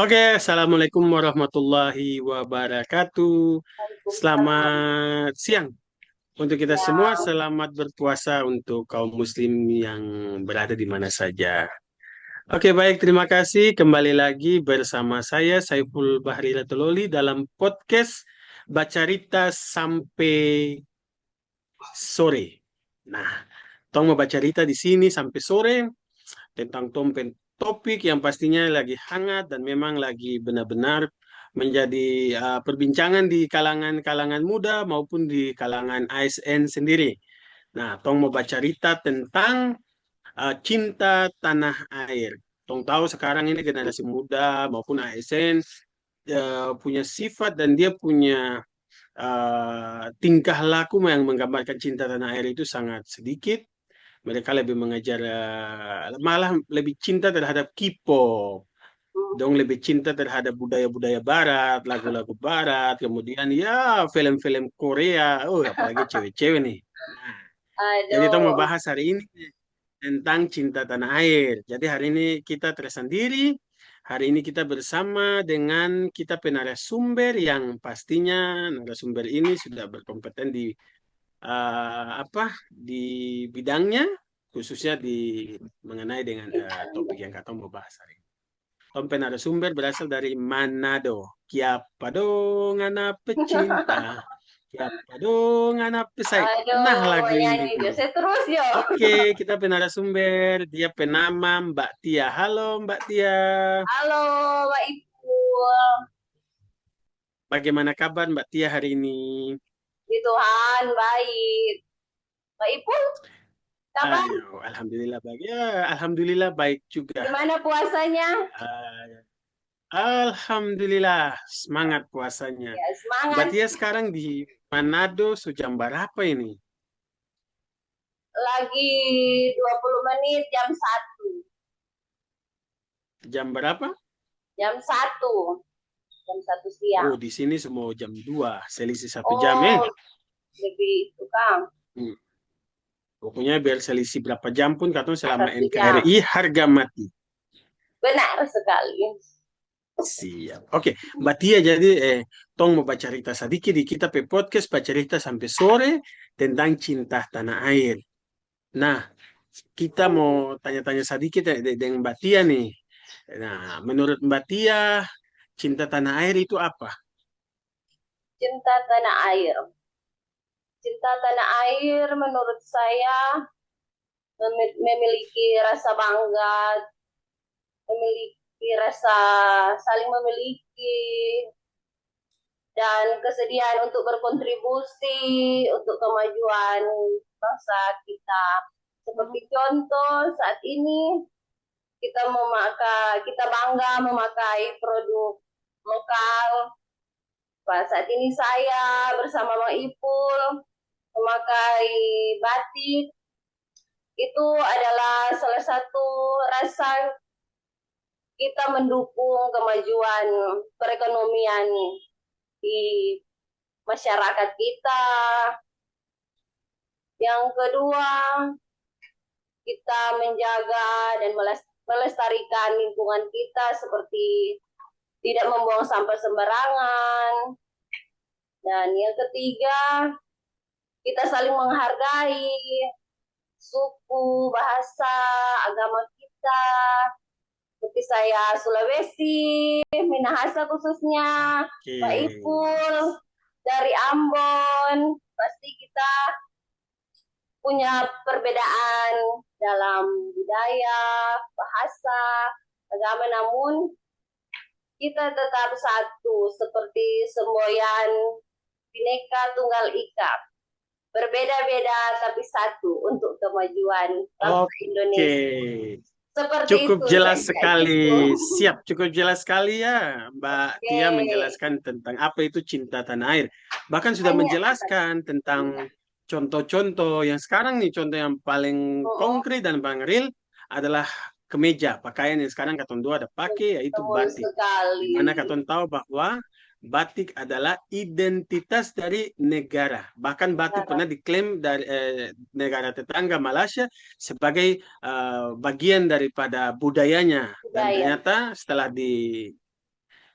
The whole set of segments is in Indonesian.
Oke, Assalamualaikum warahmatullahi wabarakatuh. Waalaikumsalam. Selamat siang untuk kita semua. Ya, Selamat berpuasa untuk kaum muslim yang berada di mana saja. Oke, baik. Terima kasih. Kembali lagi bersama saya, Saiful Bahri Latuloli, dalam podcast Bacarita sampai sore. Nah, tong mau baca cerita di sini sampai sore tentang topik yang pastinya lagi hangat dan memang lagi benar-benar menjadi perbincangan di kalangan-kalangan muda maupun di kalangan ASN sendiri. Nah, tong mau baca cerita tentang cinta tanah air. Tong tahu sekarang ini generasi muda maupun ASN punya sifat dan dia punya tingkah laku yang menggambarkan cinta tanah air itu sangat sedikit. Mereka lebih mengejar, malah lebih cinta terhadap K-pop. Dong lebih cinta terhadap budaya-budaya barat, lagu-lagu barat, kemudian ya film-film Korea. Oh, apalagi cewek-cewek nih. Nah, jadi kita mau aduh. bahas hari ini tentang cinta tanah air. Jadi hari ini kita tersendiri. Hari ini kita bersama dengan kita penarasumber yang pastinya narasumber ini sudah berkompeten di di bidangnya, khususnya di mengenai dengan topik yang kata mau bahas hari ini. Tompen narasumber berasal dari Manado. Kiapa dong anak pecinta, kiapa dong anak pesai. Nah, Aduh, lagu ini. nyanyi biasa terus yo. Oke, kita penarasumber. Dia penama Mbak Tia. Halo Mbak Tia. Halo, Mbak Ibu. Bagaimana kabar Mbak Tia hari ini? Di Tuhan baik. Mbak Ibu, kabar? Ayo, Alhamdulillah baik. Ya, Alhamdulillah baik juga. Gimana puasanya? Ah, Alhamdulillah, semangat puasanya. Ya, Mbak semangat. Tia sekarang di Manado, jam berapa ini? Lagi 20 menit jam 1. Jam berapa? Jam 1. Jam 1 Oh, siang. di sini semua jam 2, selisih 1 jam Oh, lebih itu Kang. Hmm. Pokoknya biar selisih berapa jam pun, katanya selama 1 jam. NKRI harga mati. Benar sekali. Siap. Oke, Mbak Tia jadi tong mau baca cerita sedikit di kita pe podcast baca cerita sampai sore tentang cinta tanah air. Nah, kita mau tanya-tanya sedikit dengan Mbak Tia nih. Nah, menurut Mbak Tia, cinta tanah air itu apa? Cinta tanah air. Cinta tanah air menurut saya memiliki rasa bangga, memiliki rasa saling memiliki, dan kesediaan untuk berkontribusi untuk kemajuan bangsa kita. Seperti contoh saat ini kita bangga memakai produk lokal. Saat ini saya bersama Bang Ipul memakai batik. Itu adalah salah satu rasa kita mendukung kemajuan perekonomian di masyarakat kita. Yang kedua, kita menjaga dan melestarikan lingkungan kita seperti tidak membuang sampah sembarangan. Dan yang ketiga, kita saling menghargai suku, bahasa, agama kita. Seperti saya Sulawesi, Minahasa khususnya, Pak Oke. Ipul dari Ambon. Pasti kita punya perbedaan dalam budaya, bahasa, agama, namun kita tetap satu seperti semboyan Bhinneka Tunggal Ika. Berbeda-beda tapi satu untuk kemajuan bangsa Oke. Indonesia. Seperti Cukup itu jelas saja sekali. gitu. Siap, cukup jelas sekali ya Mbak Oke, Tia menjelaskan tentang apa itu cinta tanah air. Bahkan sudah banyak sekali. menjelaskan tentang contoh-contoh yang sekarang nih, contoh yang paling Oh, konkret dan paling real adalah kemeja, pakaian yang sekarang Katon dua ada pakai yaitu betul batik. Di sekali. mana Katon tahu bahwa batik adalah identitas dari negara. Bahkan batik pernah diklaim dari negara tetangga Malaysia sebagai bagian daripada budayanya. Dan Budaya. ternyata setelah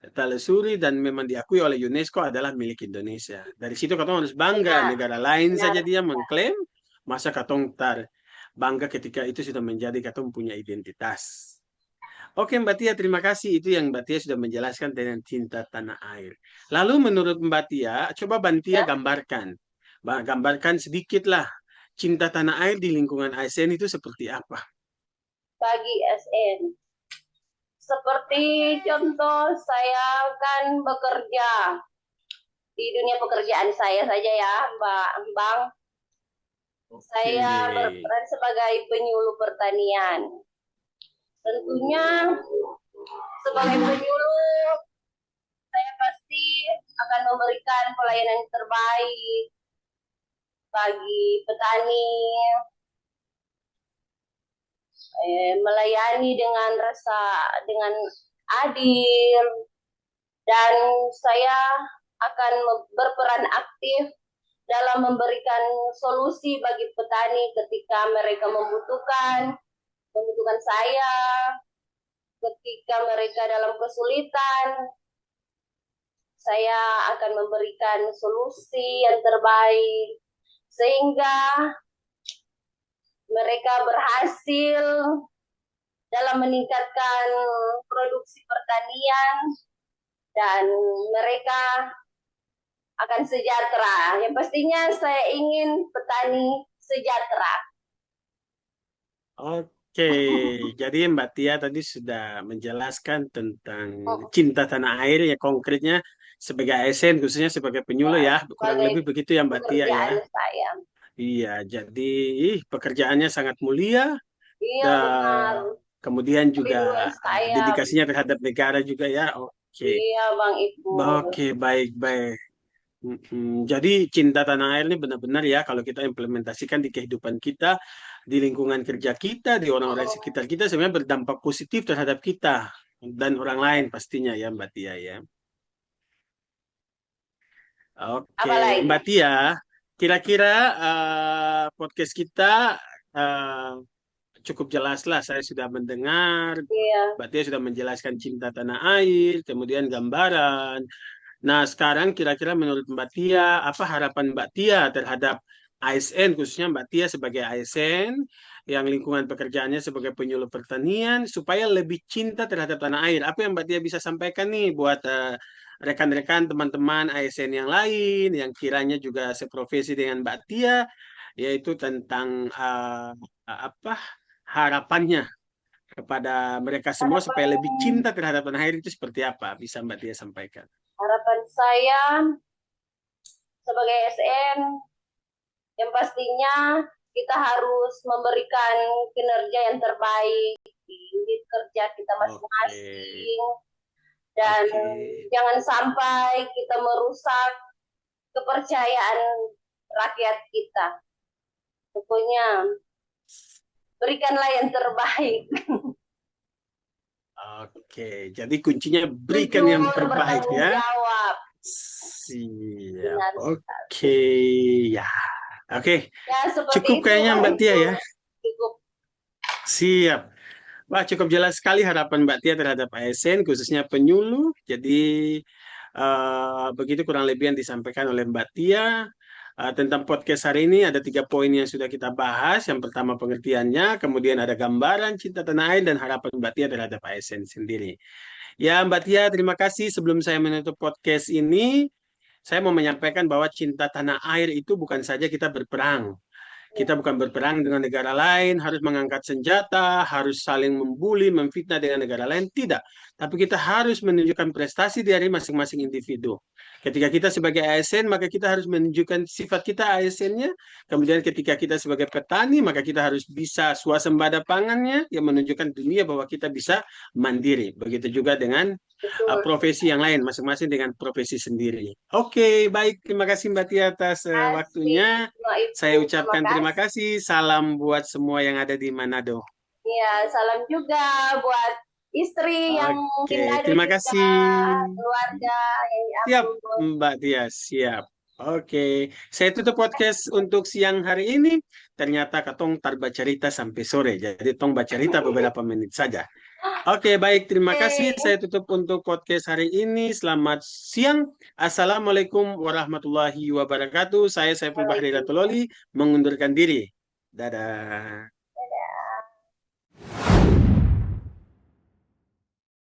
telusuri dan memang diakui oleh UNESCO adalah milik Indonesia. Dari situ katong harus bangga. Benar, Negara lain benar. saja dia mengklaim, masa katong tar bangga ketika itu sudah menjadi katong punya identitas. Oke Mbak Tia, terima kasih. Itu yang Mbak Tia sudah menjelaskan tentang cinta tanah air. Lalu menurut Mbak Tia, coba Mbak Tia Ya, gambarkan. Gambarkan sedikit lah. Cinta tanah air di lingkungan ASN itu seperti apa? bagi SN. Seperti contoh saya kan bekerja di dunia pekerjaan saya saja ya, Bang. Oke. Saya berperan sebagai penyuluh pertanian. Tentunya sebagai penyuluh saya pasti akan memberikan pelayanan yang terbaik bagi petani, melayani dengan adil, dan saya akan berperan aktif dalam memberikan solusi bagi petani ketika mereka membutuhkan saya, ketika mereka dalam kesulitan, saya akan memberikan solusi yang terbaik sehingga mereka berhasil dalam meningkatkan produksi pertanian dan mereka akan sejahtera. Yang pastinya saya ingin petani sejahtera. Oke, jadi Mbak Tia tadi sudah menjelaskan tentang cinta tanah air ya konkretnya sebagai ASN khususnya sebagai penyuluh ya, kurang lebih Sebagai begitu ya Mbak Tia ya. pekerjaan saya. Iya, jadi pekerjaannya sangat mulia Iya benar. dan kemudian juga Kebingungan saya. dedikasinya terhadap negara juga ya. Oke, Iya Bang Ibu. oke baik baik. Jadi cinta tanah air ini benar-benar ya kalau kita implementasikan di kehidupan kita, di lingkungan kerja kita, di orang-orang sekitar kita sebenarnya berdampak positif terhadap kita dan orang lain pastinya ya Mbak Tia ya. Oke, Apalagi? Mbak Tia, kira-kira podcast kita eh, cukup jelas lah. Saya sudah mendengar, Iya. Mbak Tia sudah menjelaskan cinta tanah air, kemudian gambaran. Nah, sekarang kira-kira menurut Mbak Tia, apa harapan Mbak Tia terhadap ASN, khususnya Mbak Tia sebagai ASN, yang lingkungan pekerjaannya sebagai penyuluh pertanian, supaya lebih cinta terhadap tanah air. Apa yang Mbak Tia bisa sampaikan nih buat rekan-rekan, teman-teman ASN yang lain, yang kiranya juga seprofesi dengan Mbak Tia, yaitu tentang apa harapannya kepada mereka semua supaya Harapan, lebih cinta terhadap tanah air itu seperti apa? Bisa Mbak Tia sampaikan. harapan saya sebagai SN yang pastinya kita harus memberikan kinerja yang terbaik di unit kerja kita masing-masing dan jangan sampai kita merusak kepercayaan rakyat kita. Pokoknya berikanlah yang terbaik. Oke, jadi kuncinya berikan yang terbaik ya. Jawab. Siap. Oke, ya. Oke, Ya, cukup itu, kayaknya Mbak Tia ya. Cukup. Siap. Wah, cukup jelas sekali harapan Mbak Tia terhadap ASN, khususnya penyuluh. Jadi, begitu kurang lebih yang disampaikan oleh Mbak Tia. Tentang podcast hari ini ada 3 poin yang sudah kita bahas. Yang pertama pengertiannya, kemudian ada gambaran cinta tanah air dan harapan Mbak Tia terhadap ASN sendiri. Ya Mbak Tia, terima kasih. Sebelum saya menutup podcast ini, saya mau menyampaikan bahwa cinta tanah air itu bukan saja kita berperang. Kita bukan berperang dengan negara lain, harus mengangkat senjata, harus saling membuli, memfitnah dengan negara lain. Tidak. Tapi kita harus menunjukkan prestasi dari masing-masing individu. Ketika kita sebagai ASN, maka kita harus menunjukkan sifat kita ASN-nya. Kemudian ketika kita sebagai petani, maka kita harus bisa swasembada pangannya, yang menunjukkan dunia bahwa kita bisa mandiri. Begitu juga dengan profesi yang lain, masing-masing dengan profesi sendiri. Oke, baik. Terima kasih Mbak Tia atas waktunya. Saya ucapkan terima kasih. Salam buat semua yang ada di Manado. Ya, salam juga buat istri yang mungkin ada terima juga, kasih. keluarga yang Siap, Mbak Tia, siap. Oke, saya tutup podcast untuk siang hari ini. Ternyata katong tar baca cerita sampai sore, jadi tong baca cerita beberapa menit saja. Oke, baik. Terima kasih. Oke. Saya tutup untuk podcast hari ini. Selamat siang. Assalamualaikum warahmatullahi wabarakatuh. Saya Saiful Bahri Waalaikumsalam. Ratuloli mengundurkan diri. Dadah.